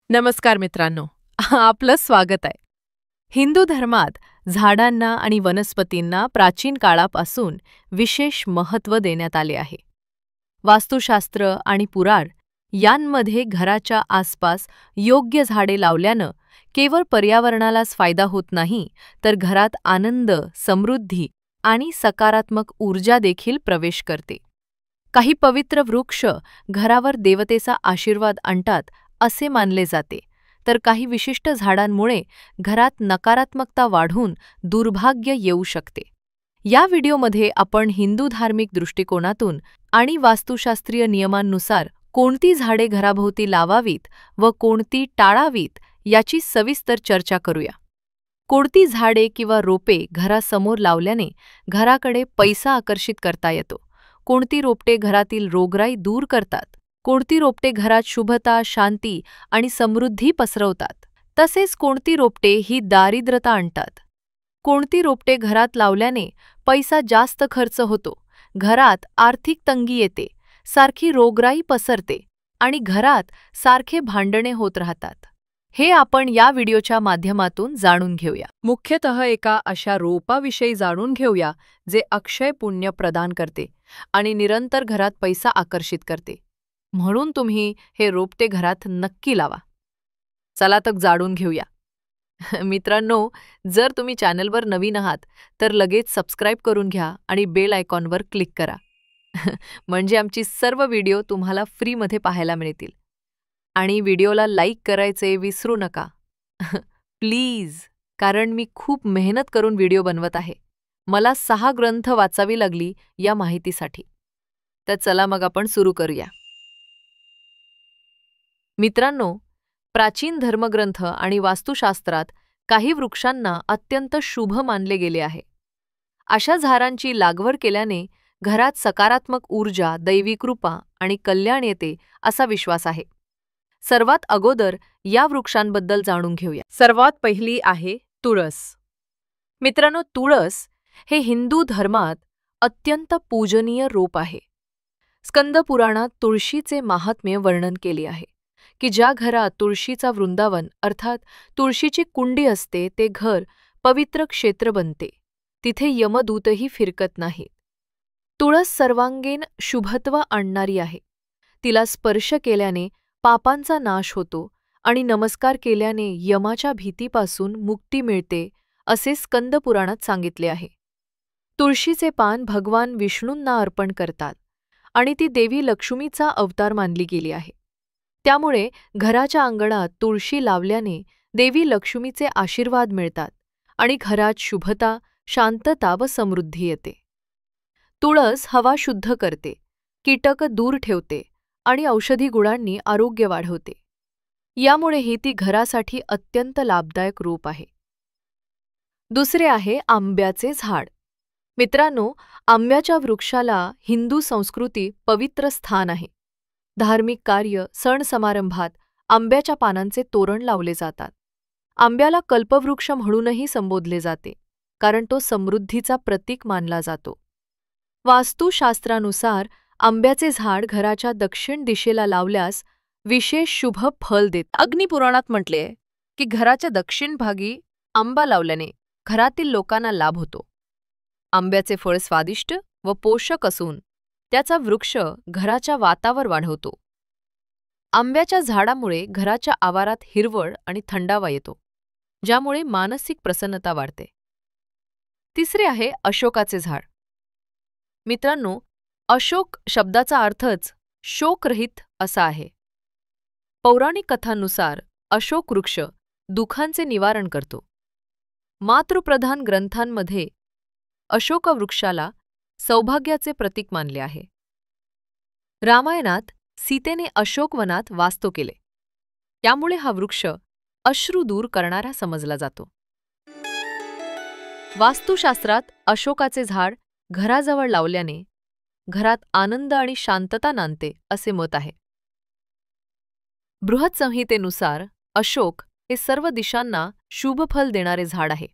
नमस्कार मित्रांनो, आपलं स्वागत आहे. हिंदू धर्मात झाडांना आणि वनस्पतींना प्राचीन काळापासून विशेष महत्त्व देण्यात आले आहे. वास्तुशास्त्र आणि पुराण यांमध्ये घराच्या आसपास योग्य झाडे लावल्यानं केवळ पर्यावरणालाच फायदा होत नाही, तर घरात आनंद, समृद्धी आणि सकारात्मक ऊर्जा देखील प्रवेश करते. काही पवित्र वृक्ष घरावर देवतेचा आशीर्वाद आणतात असे मानले जाते, तर काही विशिष्ट झाडांमुळे घरात नकारात्मकता वाढून दुर्भाग्य येऊ शकते. या व्हिडिओमध्ये आपण हिंदू धार्मिक दृष्टिकोनातून आणि वास्तुशास्त्रीय नियमांनुसार कोणती झाडे घराभोवती लावावीत व कोणती टाळावीत याची सविस्तर चर्चा करूया. कोणती झाडे किंवा रोपे घरासमोर लावल्याने घराकडे पैसा आकर्षित करता येतो, कोणती रोपटे घरातील रोगराई दूर करतात, कोणती रोपटे घरात शुभता, शांती आणि समृद्धी पसरवतात, तसेच कोणती रोपटे ही दारिद्र्यता आणतात. कोणती रोपटे घरात लावल्याने पैसा जास्त खर्च होतो, घरात आर्थिक तंगी येते, सारखी रोगराई पसरते आणि घरात सारखे भांडणे होत राहतात, हे आपण या व्हिडिओच्या माध्यमातून जाणून घेऊया. मुख्यतः एका अशा रोपाविषयी जाणून घेऊया जे अक्षय पुण्य प्रदान करते आणि निरंतर घरात पैसा आकर्षित करते. म्हणून तुम्ही हे रोपटे घरात नक्की लावा. चला तर जाणून घेऊया. मित्रांनो, जर तुम्ही चॅनलवर नवीन आहात तर लगेच सबस्क्राईब करून घ्या आणि बेल आयकॉनवर क्लिक करा. म्हणजे आमची सर्व व्हिडिओ तुम्हाला फ्रीमध्ये पाहायला मिळतील. आणि व्हिडिओला लाईक करायचे विसरू नका. प्लीज, कारण मी खूप मेहनत करून व्हिडिओ बनवत आहे. मला 6 ग्रंथ वाचावी लागली या माहितीसाठी. तर चला मग आपण सुरू करूया. मित्रांनो, प्राचीन धर्मग्रंथ आणि वास्तुशास्त्रात काही वृक्षांना अत्यंत शुभ मानले गेले आहे. अशा झाडांची लागवड केल्याने घरात सकारात्मक ऊर्जा, दैवी कृपा आणि कल्याण येते असा विश्वास आहे. सर्वात अगोदर या वृक्षांबद्दल जाणून घेऊया. सर्वात पहिली आहे तुळस. मित्रांनो, तुळस हे हिंदू धर्मात अत्यंत पूजनीय रोप आहे. स्कंद पुराणात तुळशीचे महात्म्य वर्णन केले आहे की ज्या घरात तुळशीचा वृंदावन अर्थात तुळशीची कुंडी असते ते घर पवित्र क्षेत्र बनते. तिथे यमदूतही फिरकत नाहीत. तुळस सर्वांगीण शुभत्व आणणारी आहे. तिला स्पर्श केल्याने पापांचा नाश होतो आणि नमस्कार केल्याने यमाच्या भीतीपासून मुक्ती मिळते असे स्कंद पुराणात सांगितले आहे. तुळशीचे पान भगवान विष्णूंना अर्पण करतात आणि ती देवी लक्ष्मीचा अवतार मानली गेली आहे. त्यामुळे घराच्या अंगणात तुळशी लावल्याने देवी लक्ष्मीचे आशीर्वाद मिळतात आणि घरात शुभता, शांतता व समृद्धी येते. तुळस हवा शुद्ध करते, कीटक दूर ठेवते आणि औषधी गुणांनी आरोग्य वाढवते. यामुळेही ती घरासाठी अत्यंत लाभदायक रूप आहे. दुसरे आहे आंब्याचे झाड. मित्रांनो, आंब्याच्या वृक्षाला हिंदू संस्कृती पवित्र स्थान आहे. धार्मिक कार्य, सण समारंभात आंब्याच्या पानांचे तोरण लावले जातात. आंब्याला कल्पवृक्ष म्हणूनही संबोधले जाते, कारण तो समृद्धीचा प्रतीक मानला जातो. वास्तुशास्त्रानुसार आंब्याचे झाड घराच्या दक्षिण दिशेला लावल्यास विशेष शुभ फल देते. अग्निपुराणात म्हटले की घराच्या दक्षिण भागी आंबा लावल्याने घरातील लोकांना लाभ होतो. आंब्याचे फळ स्वादिष्ट व पोषक असून त्याचा वृक्ष घराच्या वातावर वाढवतो. आंब्याच्या झाडामुळे घराच्या आवारात हिरवळ आणि थंडावा येतो, ज्यामुळे मानसिक प्रसन्नता वाढते. तिसरे आहे अशोकाचे झाड. मित्रांनो, अशोक शब्दाचा अर्थच शोकरहित असा आहे. पौराणिक कथांनुसार अशोक वृक्ष दुःखांचे निवारण करतो. मातृप्रधान ग्रंथांमध्ये अशोक वृक्षाला सौभाग्याचे प्रतीक मानले आहे. रामायणात सीतेने अशोकवनात वास्तव केले, त्यामुळे हा वृक्ष अश्रू दूर करणारा समजला जातो. वास्तुशास्त्रात अशोकाचे झाड घराजवळ लावल्याने घरात आनंद आणि शांतता नांदते असे मत आहे. बृहत्संहितेनुसार अशोक हे सर्व दिशांना शुभफल देणारे झाड आहे.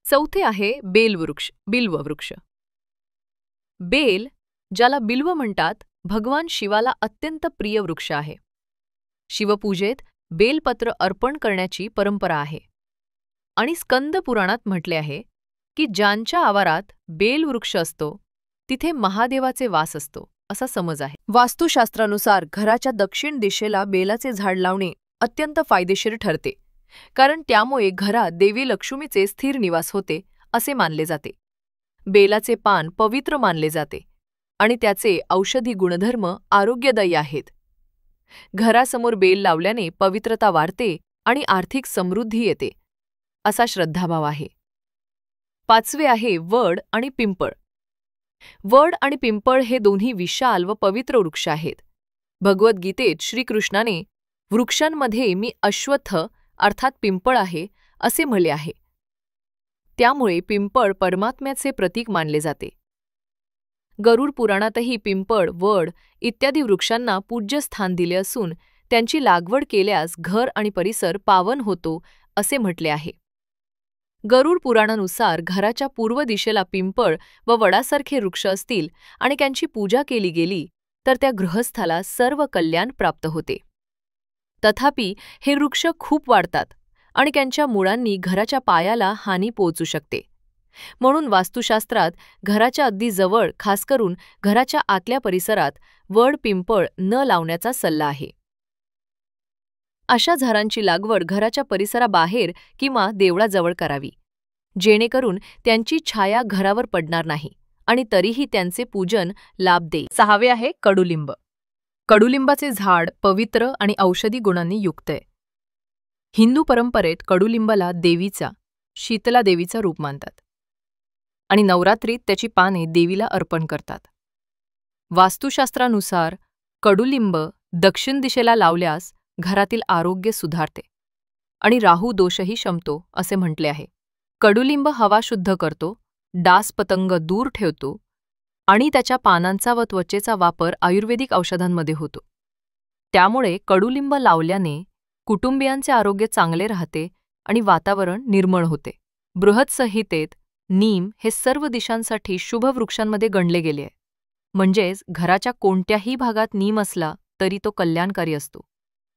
चौथे आहे बिल्व वृक्ष. बेल, ज्याला बिल्व म्हणतात, भगवान शिवाला अत्यंत प्रिय वृक्ष आहे. शिवपूजेत बेलपत्र अर्पण करण्याची परंपरा आहे. आणि स्कंद पुराणात म्हटले आहे की ज्यांच्या आवारात बेलवृक्ष असतो तिथे महादेवाचे वास असतो असा समज आहे. वास्तुशास्त्रानुसार घराच्या दक्षिण दिशेला बेलाचे झाड लावणे अत्यंत फायदेशीर ठरते, कारण त्यामुळे घरात देवी लक्ष्मीचे स्थिर निवास होते असे मानले जाते. बेलाचे पान पवित्र मानले जाते आणि त्याचे औषधी गुणधर्म आरोग्यदायी आहेत. घरासमोर बेल लावल्याने पवित्रता वाढते आणि आर्थिक समृद्धी येते असा श्रद्धाभाव आहे. 5वे आहे वड आणि पिंपळ. वड आणि पिंपळ हे दोन्ही विशाल व पवित्र वृक्ष आहेत. भगवद्गीतेत श्रीकृष्णाने वृक्षांमध्ये मी अश्वत्थ अर्थात पिंपळ आहे असे म्हटले आहे. त्यामुळे पिंपळ परमात्म्याचे प्रतीक मानले जाते. गरुड पुराणातही पिंपळ, वड इत्यादी वृक्षांना पूज्य स्थान दिले असून त्यांची लागवड केल्यास घर आणि परिसर पावन होतो असे म्हटले आहे. गरुड पुराणानुसार घराच्या पूर्व दिशेला पिंपळ व वडासारखे वृक्ष असतील आणि त्यांची पूजा केली गेली तर त्या गृहस्थाला सर्व कल्याण प्राप्त होते. तथापि हे वृक्ष खूप वाढतात आणि त्यांच्या मुळांनी घराच्या पायाला हानी पोहोचू शकते. म्हणून वास्तुशास्त्रात घराच्या अगदी जवळ, खास करून घराच्या आतल्या परिसरात वड पिंपळ न लावण्याचा सल्ला आहे. अशा झाडांची लागवड घराच्या परिसराबाहेर किंवा देवळाजवळ करावी, जेणेकरून त्यांची छाया घरावर पडणार नाही आणि तरीही त्यांचे पूजन लाभ देईल. 6वे आहे कडुलिंब. कडुलिंबाचे झाड पवित्र आणि औषधी गुणांनी युक्त आहे. हिंदू परंपरेत कडुलिंबाला देवीचा, शीतला देवीचा रूप मानतात आणि नवरात्रीत त्याची पाने देवीला अर्पण करतात. वास्तुशास्त्रानुसार कडुलिंब दक्षिण दिशेला लावल्यास घरातील आरोग्य सुधारते आणि राहू दोषही शमतो असे म्हटले आहे. कडुलिंब हवा शुद्ध करतो, डास पतंग दूर ठेवतो आणि त्याच्या पानांचा व त्वचेचा वापर आयुर्वेदिक औषधांमध्ये होतो. त्यामुळे कडुलिंब लावल्याने कुटुंबियांचे आरोग्य चांगले राहते आणि वातावरण निर्मळ होते. बृहत्संहितेत नीम हे सर्व दिशांसाठी शुभ वृक्षांमध्ये गणले गेले आहे. म्हणजेच घराच्या कोणत्याही भागात नीम असला तरी तो कल्याणकारी असतो.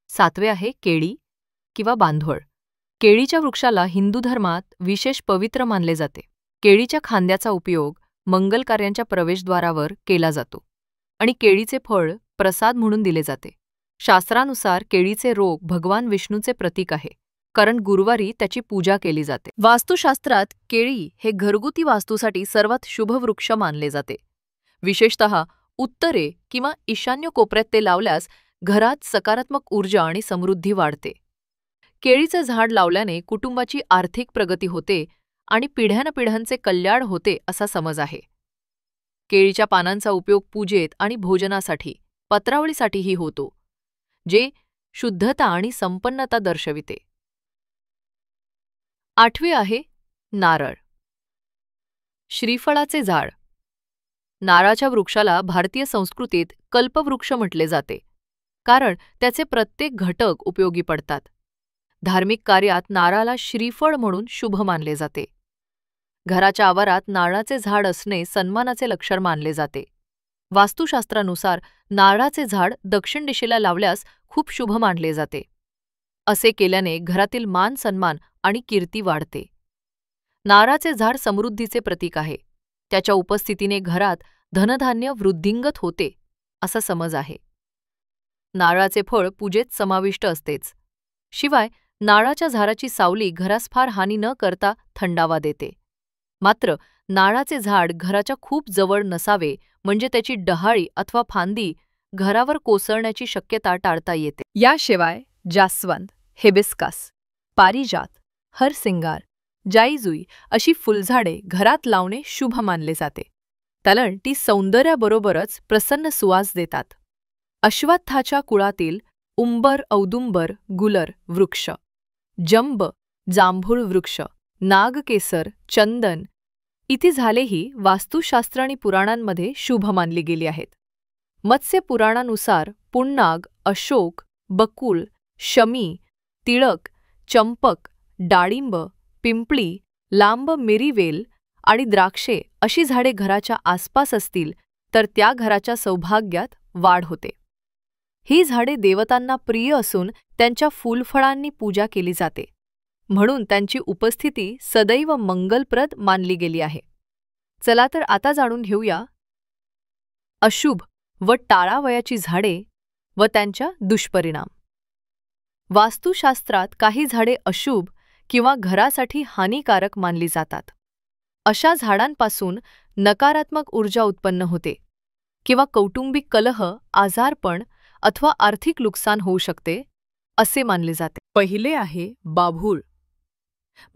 7वे आहे केळी किंवा बांधवळ. केळीच्या वृक्षाला हिंदू धर्मात विशेष पवित्र मानले जाते. केळीच्या खांद्याचा उपयोग मंगल कार्यांच्या प्रवेशद्वारावर केला जातो आणि केळीचे फळ प्रसाद म्हणून दिले जाते. शास्त्रानुसार केळीचे रोग भगवान विष्णूचे प्रतीक आहे, कारण गुरुवारी त्याची पूजा केली जाते. वास्तुशास्त्रात केळी हे घरगुती वास्तूसाठी सर्वात शुभ वृक्ष मानले जाते. विशेषतः उत्तरे किंवा ईशान्य कोपऱ्यात ते लावल्यास घरात सकारात्मक ऊर्जा आणि समृद्धी वाढते. केळीचे झाड लावल्याने कुटुंबाची आर्थिक प्रगती होते आणि पिढ्यानपिढ्यांचे कल्याण होते असा समज आहे. केळीच्या पानांचा उपयोग पूजेत आणि भोजनासाठी, पत्रावळीसाठीही होतो, जे शुद्धता आणि संपन्नता दर्शविते. 8वे आहे नारळ. श्रीफळाचे झाड. नारळाच्या वृक्षाला भारतीय संस्कृतीत कल्पवृक्ष म्हटले जाते, कारण त्याचे प्रत्येक घटक उपयोगी पडतात. धार्मिक कार्यात नारळाला श्रीफळ म्हणून शुभ मानले जाते. घराच्या आवारात नारळाचे झाड असणे सन्मानाचे लक्षण मानले जाते. वास्तुशास्त्रानुसार नारळाचे झाड दक्षिण दिशेला लावल्यास खूप शुभ मानले जाते. असे केल्याने घरातील मान सन्मान आणि कीर्ती वाढते. नारळाचे झाड समृद्धीचे प्रतीक आहे. त्याच्या उपस्थितीने घरात धनधान्य वृद्धिंगत होते असा समज आहे. नारळाचे फळ पूजेत समाविष्ट असतेच. शिवाय नारळाच्या झाडाची सावली घरास फार हानी न करता थंडावा देते. मात्र नारळाचे झाड घराच्या खूप जवळ नसावे, म्हणजे त्याची डहाळी अथवा फांदी घरावर कोसळण्याची शक्यता टाळता येते. याशिवाय जास्वंद, हिबिस्कस, पारिजात, हरसिंगार, जाईजुई अशी फुलझाडे घरात लावणे शुभ मानले जाते, कारण ती सौंदर्याबरोबरच प्रसन्न सुवास देतात. अश्वत्थाच्या कुळातील उंबर, औदुंबर, गुलर वृक्ष, जंब, जांभूळ वृक्ष, नागकेसर, चंदन इथे झालेही वास्तुशास्त्र आणि पुराणांमध्ये शुभ मानली गेली आहेत. मत्स्य पुराणानुसार पुन्नाग, अशोक, बकुल, शमी, तिळक, चंपक, डाळिंब, पिंपळी, लांब मिरीवेल आणि द्राक्षे अशी झाडे घराच्या आसपास असतील तर त्या घराच्या सौभाग्यात वाढ होते. ही झाडे देवतांना प्रिय असून त्यांच्या फुलफळांनी पूजा केली जाते, म्हणून त्यांची उपस्थिती सदैव मंगलप्रद मानली गेली आहे. चला तर आता जाणून घेऊया अशुभ व टाळावयाची झाडे व त्यांच्या दुष्परिणाम. वास्तुशास्त्रात काही झाडे अशुभ किंवा घरासाठी हानिकारक मानली जातात. अशा झाडांपासून नकारात्मक ऊर्जा उत्पन्न होते किंवा कौटुंबिक कलह, आजारपण अथवा आर्थिक नुकसान होऊ शकते असे मानले जाते. पहिले आहे बाभूळ.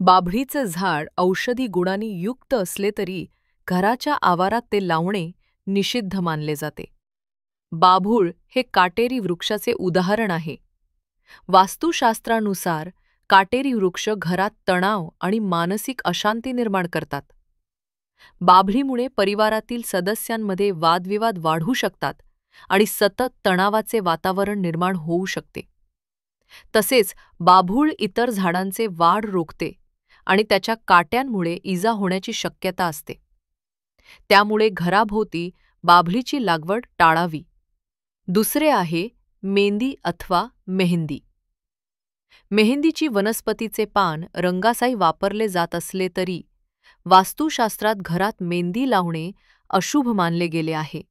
बाभळीचं झाड औषधी गुणांनी युक्त असले तरी घराच्या आवारात ते लावणे निषिद्ध मानले जाते. बाभूळ हे काटेरी वृक्षाचे उदाहरण आहे. वास्तुशास्त्रानुसार काटेरी वृक्ष घरात तणाव आणि मानसिक अशांती निर्माण करतात. बाभळीमुळे परिवारातील सदस्यांमध्ये वादविवाद वाढू शकतात आणि सतत तणावाचे वातावरण निर्माण होऊ शकते. तसेच बाभूळ इतर झाडांचे वाढ रोखते आणि त्याच्या काट्यांमुळे इजा होण्याची शक्यता असते. त्यामुळे घराभोवती बाभळीची लागवड टाळावी. दुसरे आहे मेंदी अथवा मेहंदी. मेहंदीची वनस्पतीचे पान रंगासाठी वापरले जात असले तरी वास्तुशास्त्रात घरात मेंदी लावणे अशुभ मानले गेले आहे.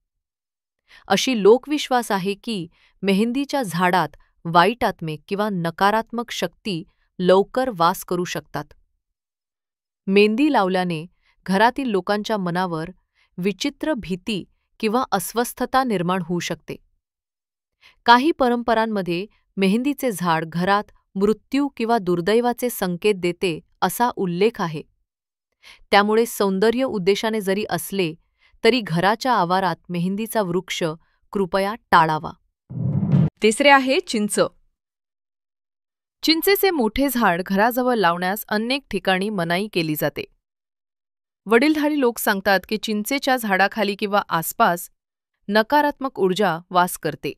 अशी लोकविश्वास आहे की मेहंदीच्या झाडात वाईट आत्मे किंवा नकारात्मक शक्ती लवकर वास करू शकतात. मेंदी लावल्याने घरातील लोकांच्या मनावर विचित्र भीती किंवा अस्वस्थता निर्माण होऊ शकते. काही परंपरांमध्ये मेहंदीचे झाड घरात मृत्यू किंवा दुर्दैवाचे संकेत देते असा उल्लेख आहे. त्यामुळे सौंदर्य उद्देशाने जरी असले तरी घराच्या आवारात मेहंदीचा वृक्ष कृपया टाळावा. तिसरे आहे चिंच. चिंचेचे मोठे झाड घराजवळ लावण्यास अनेक ठिकाणी मनाई केली जाते. वडीलधारी लोक सांगतात की चिंचेच्या झाडाखाली किंवा आसपास नकारात्मक ऊर्जा वास करते.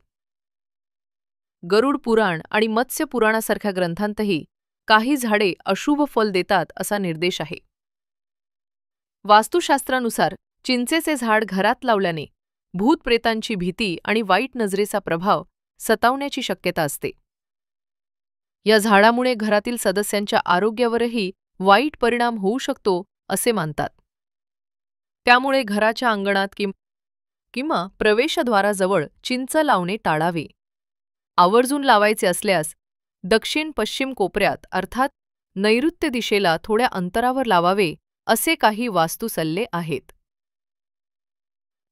गरुड पुराण आणि मत्स्य पुराणासारख्या ग्रंथांतही काही झाडे अशुभ फल देतात असा निर्देश आहे. वास्तुशास्त्रानुसार चिंचेचे झाड घरात लावल्याने भूतप्रेतांची भीती आणि वाईट नजरेचा प्रभाव सतावण्याची शक्यता असते. या झाडामुळे घरातील सदस्यांच्या आरोग्यावरही वाईट परिणाम होऊ शकतो असे मानतात. त्यामुळे घराच्या अंगणात किंवा प्रवेशद्वाराजवळ चिंच लावणे टाळावे. आवर्जून लावायचे असल्यास दक्षिण-पश्चिम कोपऱ्यात अर्थात नैऋत्य दिशेला थोड्या अंतरावर लावावे असे काही वास्तू सल्ले आहेत.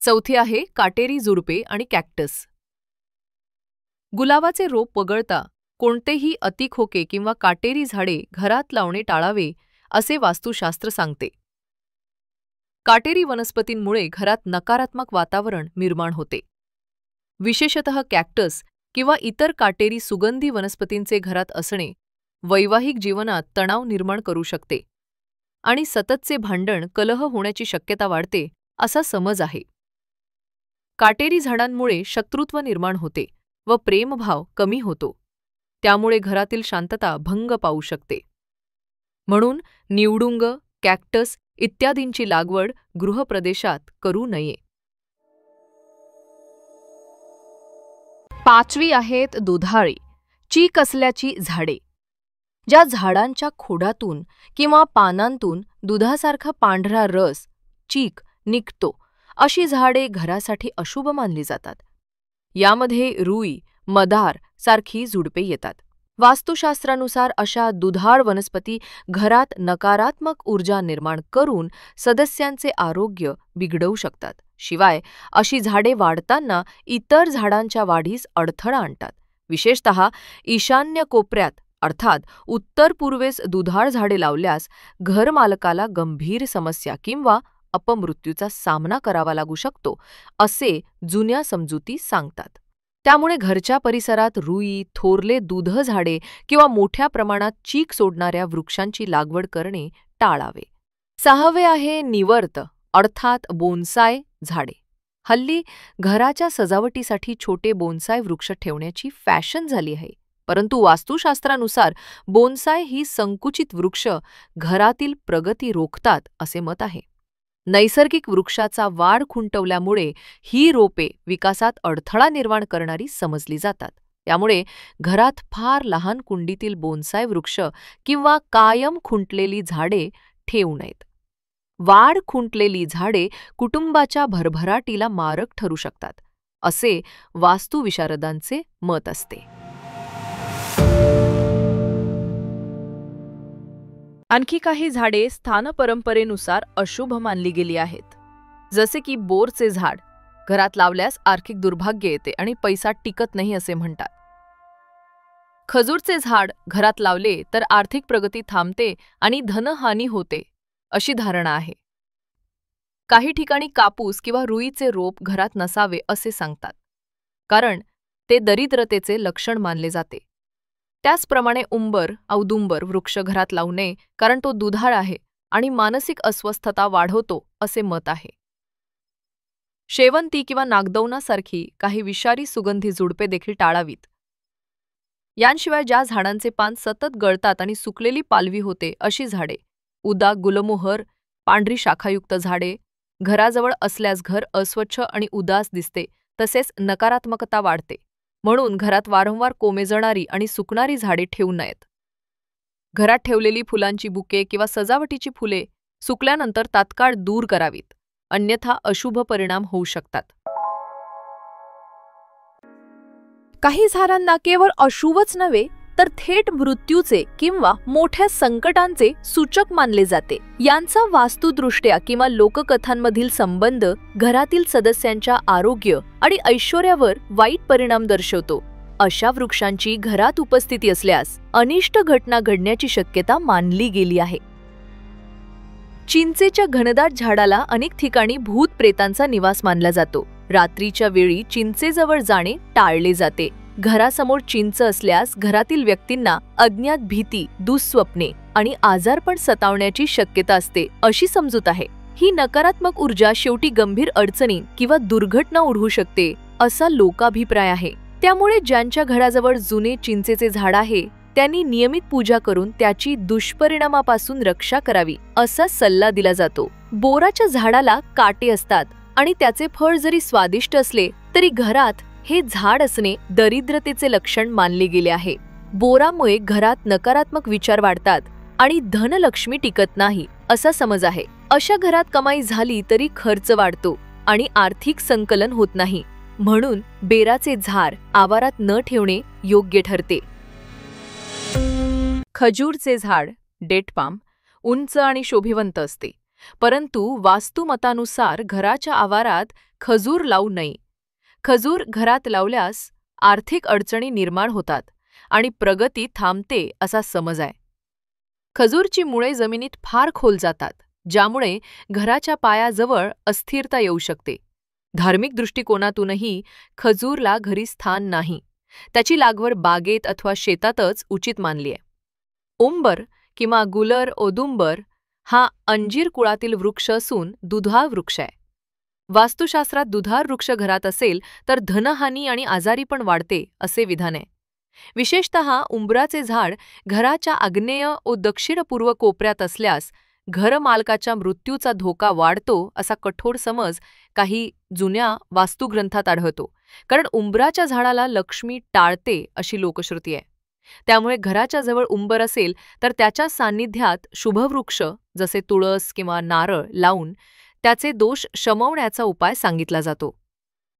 चौथी आहे काटेरी झुडपे आणि कॅक्टस. गुलाबाचे रोप वगळता कोणतेही अतिखोके किंवा काटेरी झाडे घरात लावणे टाळावे असे वास्तुशास्त्र सांगते. काटेरी वनस्पतींमुळे घरात नकारात्मक वातावरण निर्माण होते. विशेषतः कॅक्टस किंवा इतर काटेरी सुगंधी वनस्पतींचे घरात असणे वैवाहिक जीवनात तणाव निर्माण करू शकते आणि सततचे भांडण, कलह होण्याची शक्यता वाढते असा समज आहे. काटेरी झाडांमुळे शत्रुत्व निर्माण होते व प्रेमभाव कमी होतो. त्यामुळे घरातील शांतता भंग पावू शकते. म्हणून निवडुंग, कॅक्टस इत्यादींची लागवड गृहप्रदेशात करू नये. पाचवी आहेत दुधाळी, चीक असल्याची झाडे. ज्या झाडांच्या खोडातून किंवा पानांतून दुधासारखा पांढरा रस, चीक निघतो अशी झाडे घरासाठी अशुभ मानली जातात. यामध्ये रुई, मदार सारखी झुडपे येतात. वास्तुशास्त्रानुसार अशा दुधाळ वनस्पती घरात नकारात्मक ऊर्जा निर्माण करून सदस्यांचे आरोग्य बिघडवू शकतात. शिवाय अशी झाडे वाढताना इतर झाडांच्या वाढीस अडथळा आणतात. विशेषतः ईशान्य कोपऱ्यात अर्थात उत्तर पूर्वेस दुधाळ झाडे लावल्यास घरमालकाला गंभीर समस्या किंवा अपमृत्यूचा सामना करावा लागू शकतो असे जुन्या समजुती सांगतात. त्यामुळे घरच्या परिसरात रुई, थोरले दूध झाडे किंवा मोठ्या प्रमाणात चीक सोडणाऱ्या वृक्षांची लागवड करणे टाळावे. सहावे आहे निवर्त अर्थात बोन्साय झाडे. हल्ली घराच्या सजावटीसाठी छोटे बोन्साय वृक्ष ठेवण्याची फॅशन झाली आहे. परंतु वास्तुशास्त्रानुसार बोन्साय ही संकुचित वृक्ष घरातील प्रगती रोखतात असे मत आहे. नैसर्गिक वृक्षाचा वाढ खुंटवल्यामुळे ही रोपे विकासात अडथळा निर्माण करणारी समजली जातात. त्यामुळे घरात फार लहान कुंडीतील बोन्साय वृक्ष किंवा कायम खुंटलेली झाडे ठेवू नयेत. वाढ खुंटलेली झाडे कुटुंबाच्या भरभराटीला मारक ठरू शकतात, असे वास्तुविशारदांचे मत असते. आणखी काही झाडे स्थानपरंपरेनुसार अशुभ मानली गेली आहेत. जसे की बोरचे झाड घरात लावल्यास आर्थिक दुर्भाग्य येते आणि पैसा टिकत नाही असे म्हणतात. खजूरचे झाड घरात लावले तर आर्थिक प्रगती थांबते आणि धनहानी होते, अशी धारणा आहे. काही ठिकाणी कापूस किंवा रुईचे रोप घरात नसावे असे सांगतात, कारण ते दरिद्रतेचे लक्षण मानले जाते. त्याचप्रमाणे औदुंबर वृक्ष घरात लावू नये, कारण तो दुधाळ आहे आणि मानसिक अस्वस्थता वाढवतो असे मत आहे. शेवंती किंवा नागदौनासारखी काही विषारी सुगंधी झुडपे देखील टाळावीत. यांशिवाय ज्या झाडांचे पान सतत गळतात आणि सुकलेली पालवी होते अशी झाडे, उदा, गुलमोहर, पांढरी शाखायुक्त झाडे घराजवळ असल्यास घर अस्वच्छ आणि उदास दिसते, तसेच नकारात्मकता वाढते. म्हणून घरात वारंवार कोमेजणारी आणि सुकणारी झाडे ठेवू नयेत. घरात ठेवलेली फुलांची बुके किंवा सजावटीची फुले सुकल्यानंतर तात्काळ दूर करावीत, अन्यथा अशुभ परिणाम होऊ शकतात. काही झाडांना केवळ अशुभच नव्हे तर थेट मृत्यूचे किंवा मोठ्या संकटांचे सूचक मानले जाते. यांचा वास्तुदृष्ट्या किंवा लोककथांमधील संबंध घरातील सदस्यांच्या आरोग्य आणि ऐश्वर्यावर वाईट परिणाम दर्शवतो. अशा वृक्षांची घरात उपस्थिती असल्यास अनिष्ट घटना घडण्याची शक्यता मानली गेली आहे. चिंचेच्या घनदाट झाडाला अनेक ठिकाणी भूत प्रेतांचा निवास मानला जातो. रात्रीच्या वेळी चिंचेजवळ जाणे टाळले जाते. घरासमोर चिंच असल्यास घरातील व्यक्तींना अज्ञात भीती, दुःस्वप्ने आणि आजारपण सतावण्याची शक्यता असते, अशी समजूत आहे. ही नकारात्मक ऊर्जा शेवटी गंभीर अडचणी किंवा दुर्घटना ओढवू शकते, असा लोकाभिप्राय आहे. त्यामुळे ज्यांच्या घराजवळ जुने चिंचेचे झाड आहे त्यांनी नियमित पूजा करून त्याची दुष्परिणामापासून रक्षा करावी, असा सल्ला दिला जातो. बोराच्या झाडाला काटे असतात आणि त्याचे फळ जरी स्वादिष्ट असले तरी घरात हे झाड असणे दरिद्रतेचे लक्षण मानले गेले आहे. बोरामुळे घरात नकारात्मक विचार वाढतात आणि धनलक्ष्मी टिकत नाही, असा समज आहे. अशा घरात कमाई झाली तरी खर्च वाढतो आणि आर्थिक संकलन होत नाही. म्हणून बेराचे झाड आवारात न ठेवणे योग्य ठरते. खजूरचे झाड, डेट पाम, उंच आणि शोभिवंत असते, परंतु वास्तुमतानुसार घराच्या आवारात खजूर लावू नये. खजूर घरात लावल्यास आर्थिक अडचणी निर्माण होतात आणि प्रगती थांबते असा समज आहे. खजूरची मुळे जमिनीत फार खोल जातात, ज्यामुळे घराच्या पायाजवळ अस्थिरता येऊ शकते. धार्मिक दृष्टिकोनातूनही खजूरला घरी स्थान नाही. त्याची लागवड बागेत अथवा शेतातच उचित मानली आहे. उंबर किंवा गुलर औदुंबर हा अंजीर कुळातील वृक्ष असून दुधाळ वृक्ष आहे. वास्तुशास्त्रात दुधाळ वृक्ष घरात असेल तर धनहानी आणि आजारीपण वाढते, असे विधान आहे. विशेषतः उंबराचे झाड घराच्या आग्नेय व दक्षिण-पूर्व कोपऱ्यात असल्यास घरमालकाच्या मृत्यूचा धोका वाढतो, असा कठोर समज काही जुन्या वास्तुग्रंथात आढळतो. कारण उंबराच्या झाडाला लक्ष्मी टाळते अशी लोकश्रुती आहे. त्यामुळे घराच्या जवळ उंबर असेल तर त्याच्या सान्निध्यात शुभवृक्ष जसे तुळस किंवा नारळ लावून त्याचे दोष शमवण्याचा उपाय सांगितला जातो.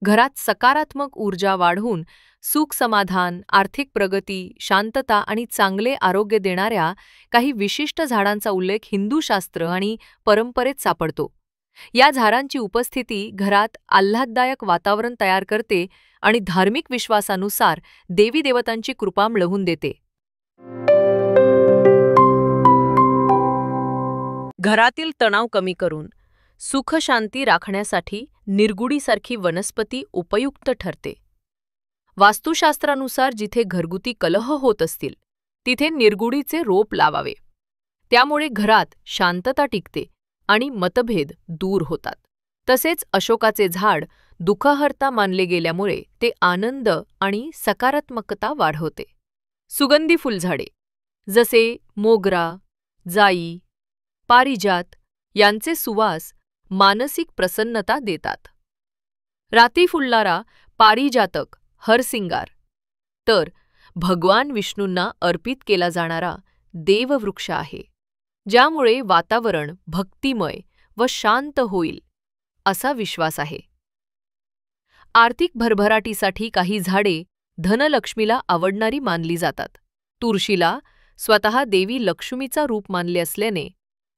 घरात सकारात्मक ऊर्जा वाढवून सुख समाधान, आर्थिक प्रगती, शांतता आणि चांगले आरोग्य देणाऱ्या काही विशिष्ट झाडांचा उल्लेख हिंदूशास्त्र आणि परंपरेत सापडतो. या झाडांची उपस्थिती घरात आल्हाददायक वातावरण तयार करते आणि धार्मिक विश्वासानुसार देवी देवतांची कृपा मिळवून देते. घरातील तणाव कमी करून सुख शांती राखण्यासाठी निरगुडीसारखी वनस्पती उपयुक्त ठरते. वास्तुशास्त्रानुसार जिथे घरगुती कलह होत असतील तिथे निरगुडीचे रोप लावावे. त्यामुळे घरात शांतता टिकते आणि मतभेद दूर होतात. तसेच अशोकाचे झाड दुःखहर्ता मानले गेल्यामुळे ते आनंद आणि सकारात्मकता वाढवते. सुगंधी फुलझाडे जसे मोगरा, जाई, पारिजात यांचे सुवास मानसिक प्रसन्नता देतात. राती फुलणारा पारिजातक हरसिंगार तर भगवान विष्णूंना अर्पित केला जाणारा देववृक्ष आहे, ज्यामुळे वातावरण भक्तिमय व शांत होईल असा विश्वास आहे. आर्थिक भरभराटीसाठी काही झाडे धनलक्ष्मीला आवडणारी मानली जातात. तुळशीला स्वतः देवी लक्ष्मीचा रूप मानले असल्याने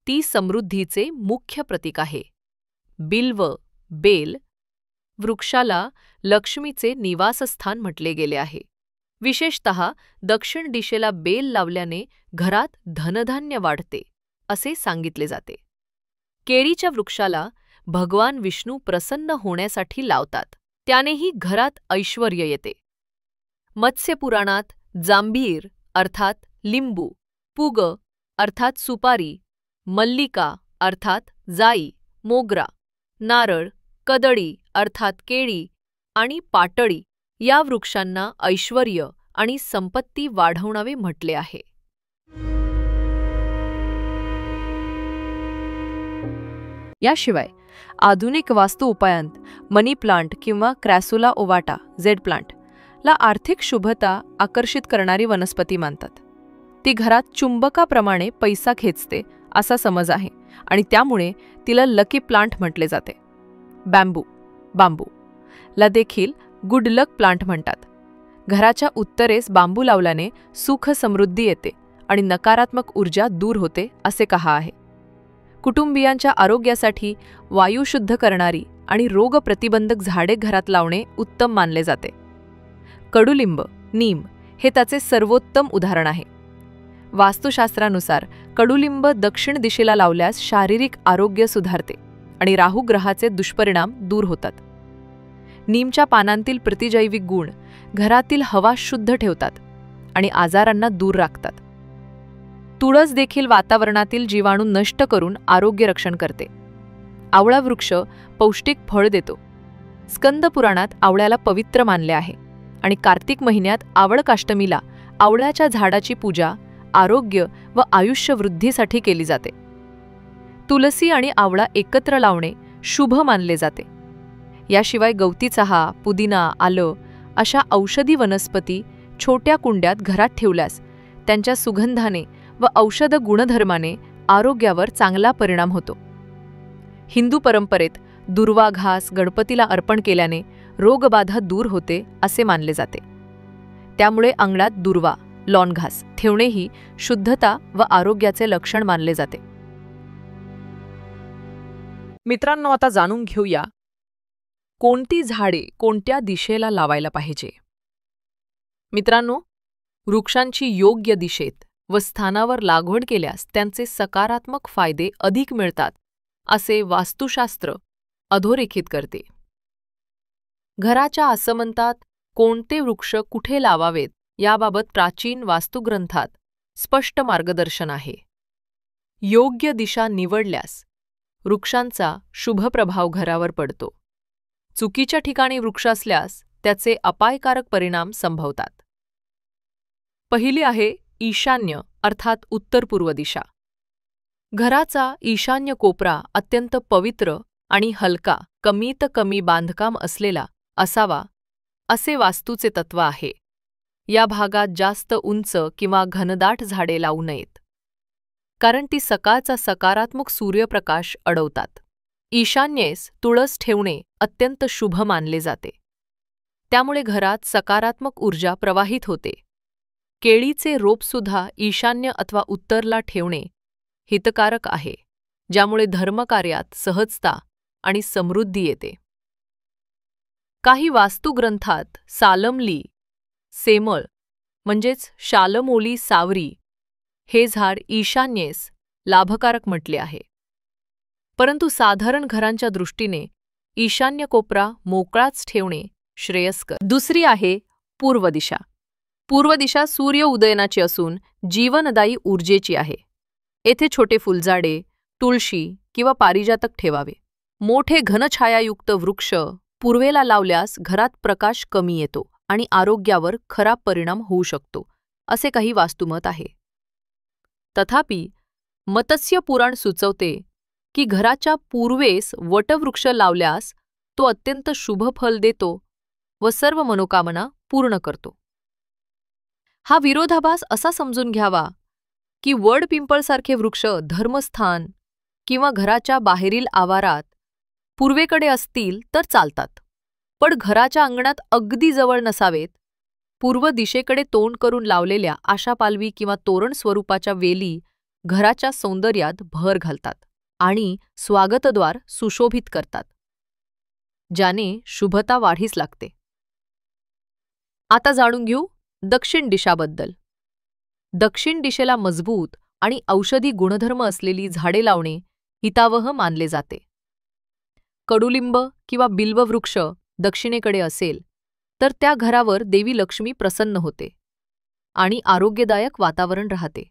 ती समृद्धीचे मुख्य प्रतीक आहे. बिल्व बेल वृक्षाला लक्ष्मीचे निवासस्थान म्हटले गेले आहे. विशेषतः दक्षिण दिशेला बेल लावल्याने घरात धनधान्य वाढते असे सांगितले जाते. केळीच्या वृक्षाला भगवान विष्णू प्रसन्न होण्यासाठी लावतात, त्यानेही घरात ऐश्वर्य येते. मत्स्यपुराणात जांभीर अर्थात लिंबू, पुग अर्थात सुपारी, मल्लिका अर्थात जाई, मोगरा, नारळ, कदळी अर्थात केळी आणि पाटळी या वृक्षांना ऐश्वर्य आणि संपत्ती वाढवणावे म्हटले आहे. याशिवाय आधुनिक वास्तू उपायांत मनी प्लांट किंवा क्रॅसुला ओवाटा झेड प्लांट ला आर्थिक शुभता आकर्षित करणारी वनस्पती मानतात. ती घरात चुंबकाप्रमाणे पैसा खेचते असा समज आहे आणि त्यामुळे तिला लकी प्लांट म्हटले जाते. बांबू ला देखील गुड लक प्लांट म्हणतात. घराच्या उत्तरेस बांबू लावल्याने सुख समृद्धी येते आणि नकारात्मक ऊर्जा दूर होते असे कहा आहे. कुटुंबियांच्या आरोग्यासाठी वायू शुद्ध करणारी आणि रोगप्रतिबंधक झाडे घरात लावणे उत्तम मानले जाते. कडुलिंब नीम हे त्याचे सर्वोत्तम उदाहरण आहे. वास्तुशास्त्रानुसार कडुलिंब दक्षिण दिशेला लावल्यास शारीरिक आरोग्य सुधारते आणि राहू ग्रहाचे दुष्परिणाम दूर होतात. नीमच्या पानांतील प्रतिजैविक गुण घरातील हवा शुद्ध ठेवतात आणि आजारांना दूर राखतात. तुळस देखील वातावरणातील जीवाणू नष्ट करून आरोग्य रक्षण करते. आवळा वृक्ष पौष्टिक फळ देतो. स्कंद पुराणात आवळ्याला पवित्र मानले आहे आणि कार्तिक महिन्यात आवळकाष्टमीला आवळ्याच्या झाडाची पूजा आरोग्य व आयुष्य वृद्धीसाठी केली जाते. तुलसी आणि आवळा एकत्र लावणे शुभ मानले जाते. याशिवाय गवती चहा, पुदिना, आलं अशा औषधी वनस्पती छोट्या कुंड्यात घरात ठेवल्यास त्यांच्या सुगंधाने व औषध गुणधर्माने आरोग्यावर चांगला परिणाम होतो. हिंदू परंपरेत दुर्वा घास गणपतीला अर्पण केल्याने रोगबाधा दूर होते असे मानले जाते. त्यामुळे अंगणात दुर्वा लॉन घास ठेवणेही शुद्धता व आरोग्याचे लक्षण मानले जाते. मित्रांनो, आता जाणून घेऊया कोणती झाडे कोणत्या दिशेला लावायला पाहिजे. मित्रांनो, वृक्षांची योग्य दिशेत व स्थानावर लागवड केल्यास त्यांचे सकारात्मक फायदे अधिक मिळतात असे वास्तुशास्त्र अधोरेखित करते. घराच्या आसमंतात कोणते वृक्ष कुठे लावावेत याबाबत प्राचीन वास्तुग्रंथात स्पष्ट मार्गदर्शन आहे. योग्य दिशा निवडल्यास वृक्षांचा शुभ प्रभाव घरावर पडतो. चुकीच्या ठिकाणी वृक्ष असल्यास त्याचे अपायकारक परिणाम संभवतात. पहिली आहे ईशान्य अर्थात उत्तर पूर्व दिशा. घराचा ईशान्य कोपरा अत्यंत पवित्र आणि हलका कमीत कमी बांधकाम असलेला असावा असे वास्तूचे तत्व आहे. या भागात जास्त उंच किंवा घनदाट झाडे लावू नयेत, कारण ती सकाळचा सकारात्मक सूर्यप्रकाश अडवतात. ईशान्येस तुळस ठेवणे अत्यंत शुभ मानले जाते. त्यामुळे घरात सकारात्मक ऊर्जा प्रवाहित होते. केळीचे रोपसुद्धा ईशान्य अथवा उत्तरला ठेवणे हितकारक आहे, ज्यामुळे धर्मकार्यात सहजता आणि समृद्धी येते. काही वास्तुग्रंथात सालमली सेमळ म्हणजेच शालमोली सावरी हे झाड ईशान्येस लाभकारक म्हटले आहे. परंतु साधारण घरांच्या दृष्टीने ईशान्य कोपरा मोकळाच ठेवणे श्रेयस्कर. दुसरी आहे पूर्व दिशा. पूर्व दिशा सूर्य उदयनाची असून जीवनदायी ऊर्जेची आहे. येथे छोटे फुलझाडे, तुळशी किंवा पारिजातक ठेवावे. मोठे घनछायायुक्त वृक्ष पूर्वेला लावल्यास घरात प्रकाश कमी येतो आणि आरोग्यावर खराब परिणाम होऊ शकतो, असे काही वास्तुमत आहे. तथापि मत्स्य पुराण सुचवते की घराच्या पूर्वेस वटवृक्ष लावल्यास तो अत्यंत शुभ फल देतो व सर्व मनोकामना पूर्ण करतो. हा विरोधाभास असा समजून घ्यावा की वड पिंपळसारखे वृक्ष धर्मस्थान किंवा घराच्या बाहेरील आवारात पूर्वेकडे असतील तर चालतात, पण घराच्या अंगणात अगदी जवळ नसावेत. पूर्व दिशेकडे तोंड करून लावलेल्या आशापालवी किंवा तोरण स्वरूपाच्या वेली घराच्या सौंदर्यात भर घालतात आणि स्वागतद्वार सुशोभित करतात, ज्याने शुभता वाढीस लागते. आता जाणून घेऊ दक्षिण दिशाबद्दल. दक्षिण दिशेला मजबूत आणि औषधी गुणधर्म असलेली झाडे लावणे हितावह मानले जाते. कडुलिंब किंवा बिल्ववृक्ष दक्षिणेकडे असेल तर त्या घरावर देवी लक्ष्मी प्रसन्न होते आणि आरोग्यदायक वातावरण राहते.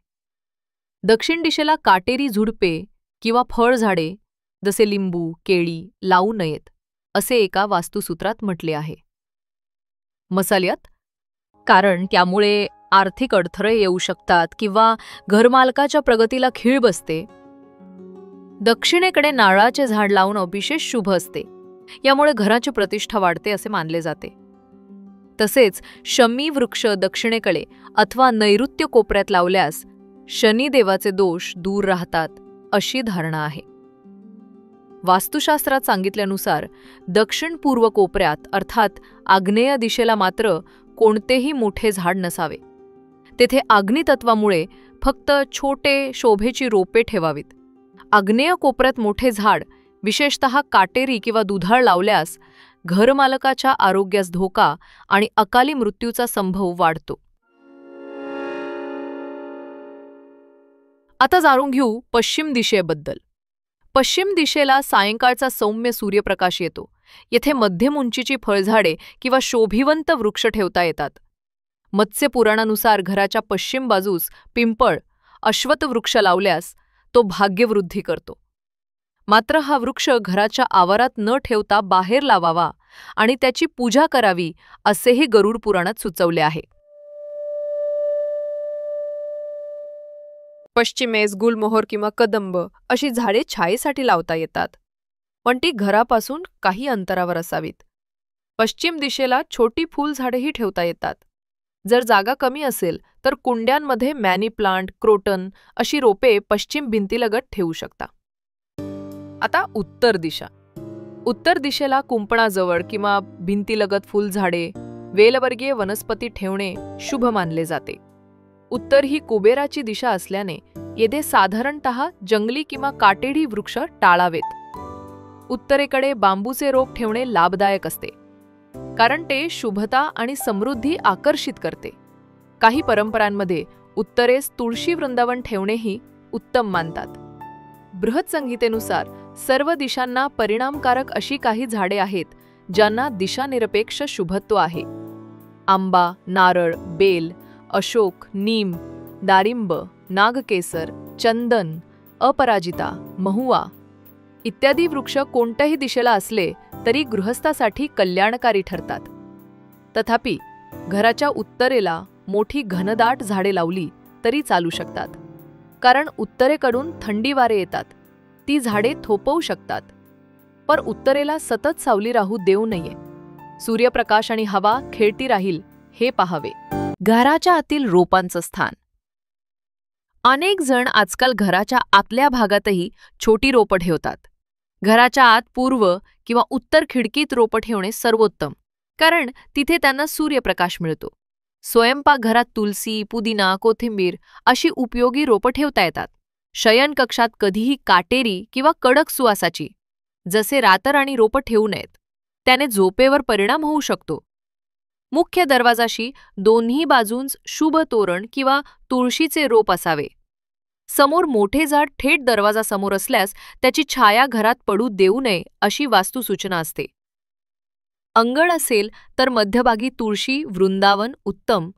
दक्षिण दिशेला काटेरी झुडपे किंवा फळझाडे जसे लिंबू, केळी लावू नयेत, असे एका वास्तुसूत्रात म्हटले आहे. मसाल्यात कारण त्यामुळे आर्थिक अडथळे येऊ शकतात किंवा घरमालकाच्या प्रगतीला खीळ बसते. दक्षिणेकडे नारळाचे झाड लावणं विशेष शुभ असते, यामुळे घराची प्रतिष्ठा वाढते असे मानले जाते. तसेच शमी वृक्ष दक्षिणेकडे अथवा नैऋत्य कोपऱ्यात लावल्यास शनिदेवाचे दोष दूर राहतात अशी धारणा आहे. वास्तुशास्त्रात सांगितल्यानुसार दक्षिण पूर्व कोपऱ्यात अर्थात आग्नेय दिशेला मात्र कोणतेही मोठे झाड नसावे. तेथे अग्नितत्वामुळे फक्त छोटे शोभेची रोपे ठेवावीत. आग्नेय कोपऱ्यात मोठे झाड विशेषतः काटेरी किंवा दुधाळ लावल्यास घरमालकाच्या आरोग्यास धोका आणि अकाली मृत्यूचा संभव वाढतो. आता जाणून घेऊ पश्चिम दिशेबद्दल. पश्चिम दिशेला सायंकाळचा सौम्य सूर्यप्रकाश येतो. येथे मध्यम उंचीची फळझाडे किंवा शोभिवंत वृक्ष ठेवता येतात. मत्स्य पुराणानुसार घराच्या पश्चिम बाजूस पिंपळ, अश्वत्थ वृक्ष लावल्यास तो भाग्यवृद्धी करतो. मात्र हा वृक्ष घराच्या आवारात न ठेवता बाहेर लावावा आणि त्याची पूजा करावी असेही गरुड पुराणात सुचवले आहे. पश्चिमेस गुलमोहर किंवा कदंब अशी झाडे छायेसाठी लावता येतात, पण ती घरापासून काही अंतरावर असावीत. पश्चिम दिशेला छोटी फुलझाडेही ठेवता येतात. जर जागा कमी असेल तर कुंड्यांमध्ये मॅनी प्लांट, क्रोटन अशी रोपे पश्चिम भिंतीलगत ठेवू शकता. आता उत्तर दिशा. उत्तर दिशेला कुंपणाजवळ किंवा भिंतीलगत फुलझाडे, वेलवर्गीय वनस्पती ठेवणे शुभ मानले जाते. उत्तर ही कुबेराची दिशा असल्याने येथे साधारणतः जंगली किंवा काटेरी वृक्ष टाळावेत. उत्तरेकडे बांबूचे रोप ठेवणे लाभदायक असते, कारण ते शुभता आणि समृद्धी आकर्षित करते. काही परंपरांमध्ये उत्तरेस तुळशी वृंदावन ठेवणेही उत्तम मानतात. बृहत्संहितेनुसार सर्व दिशांना परिणामकारक अशी काही झाडे आहेत ज्यांना दिशानिरपेक्ष शुभत्व आहे. आंबा, नारळ, बेल, अशोक, नीम, डाळिंब, नागकेसर, चंदन, अपराजिता, महुआ इत्यादी वृक्ष कोणत्याही दिशेला असले तरी गृहस्थासाठी कल्याणकारी ठरतात. तथापि घराच्या उत्तरेला मोठी घनदाट झाडे लावली तरी चालू शकतात, कारण उत्तरेकडून थंडी वारे येतात. ती झाडे थोपवू शकतात, पण उत्तरेला सतत सावली राहू देऊ नये. सूर्यप्रकाश आणि हवा खेळती राहील हे पाहावे. घराच्या आतील रोपांचं स्थान. अनेक जण आजकाल घराच्या आतल्या भागातही छोटी रोपं ठेवतात. घराच्या आत पूर्व किंवा उत्तर खिडकीत रोपं ठेवणे सर्वोत्तम, कारण तिथे त्यांना सूर्यप्रकाश मिळतो. स्वयंपाकघरात तुलसी, पुदिना, कोथिंबीर अशी उपयोगी रोपं ठेवता येतात. शयनकक्षात कधीही काटेरी किंवा कडक सुवासाची जसे रातर आणि रोपं ठेवू नयेत, त्याने झोपेवर परिणाम होऊ शकतो. मुख्य दरवाजाशी दोन्ही बाजूंस शुभ तोरण किंवा तुळशीचे रोप असावे. समोर मोठे झाड थेट दरवाजासमोर असल्यास त्याची छाया घरात पडू देऊ नये अशी वास्तुसूचना असते. अंगण असेल तर मध्यभागी तुळशी वृंदावन उत्तम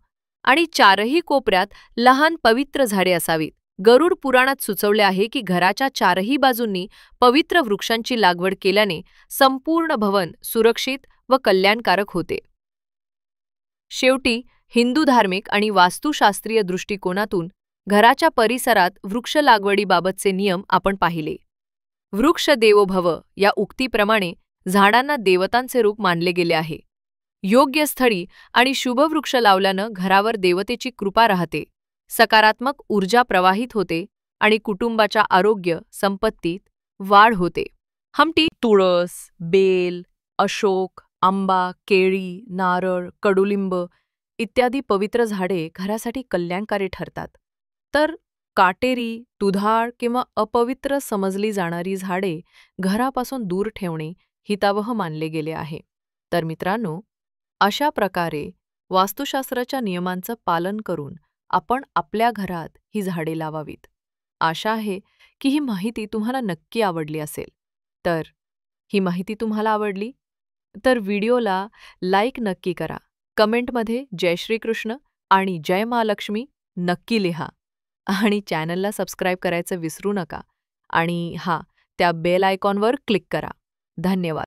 आणि चारही कोपऱ्यात लहान पवित्र झाडे असावीत. गरुड पुराणात सुचवले आहे की घराच्या चारही बाजूंनी पवित्र वृक्षांची लागवड केल्याने संपूर्ण भवन सुरक्षित व कल्याणकारक होते. शेवटी हिंदू धार्मिक आणि वास्तुशास्त्रीय दृष्टिकोनातून घराच्या परिसरात वृक्ष लागवडीबाबतचे नियम आपण पाहिले. वृक्ष देवो भव या उक्तीप्रमाणे झाडांना देवतांचे रूप मानले गेले आहे. योग्य स्थळी आणि शुभ वृक्ष लावल्यानं घरावर देवतेची कृपा राहते, सकारात्मक ऊर्जा प्रवाहित होते आणि कुटुंबाच्या आरोग्य संपत्तीत वाढ होते. हमटी तुळस, बेल, अशोक, आंबा, केळी, नारळ, कडुलिंब इत्यादी पवित्र झाडे घरासाठी कल्याणकारी ठरतात. तर काटेरी, दुधाळ किंवा अपवित्र समजली जाणारी झाडे घरापासून दूर ठेवणे हितावह मानले गेले आहे. तर मित्रांनो, अशा प्रकारे वास्तुशास्त्राच्या नियमांचं पालन करून आपण आपल्या घरात ही झाडे लावावीत. आशा आहे की ही माहिती तुम्हाला नक्की आवडली असेल. तर ही माहिती तुम्हाला आवडली तर व्हिडिओला लाईक नक्की करा. कमेंटमध्ये जय श्रीकृष्ण आणि जय महालक्ष्मी नक्की लिहा आणि चॅनलला सबस्क्राईब करायचं विसरू नका आणि त्या बेल आयकॉनवर क्लिक करा. धन्यवाद.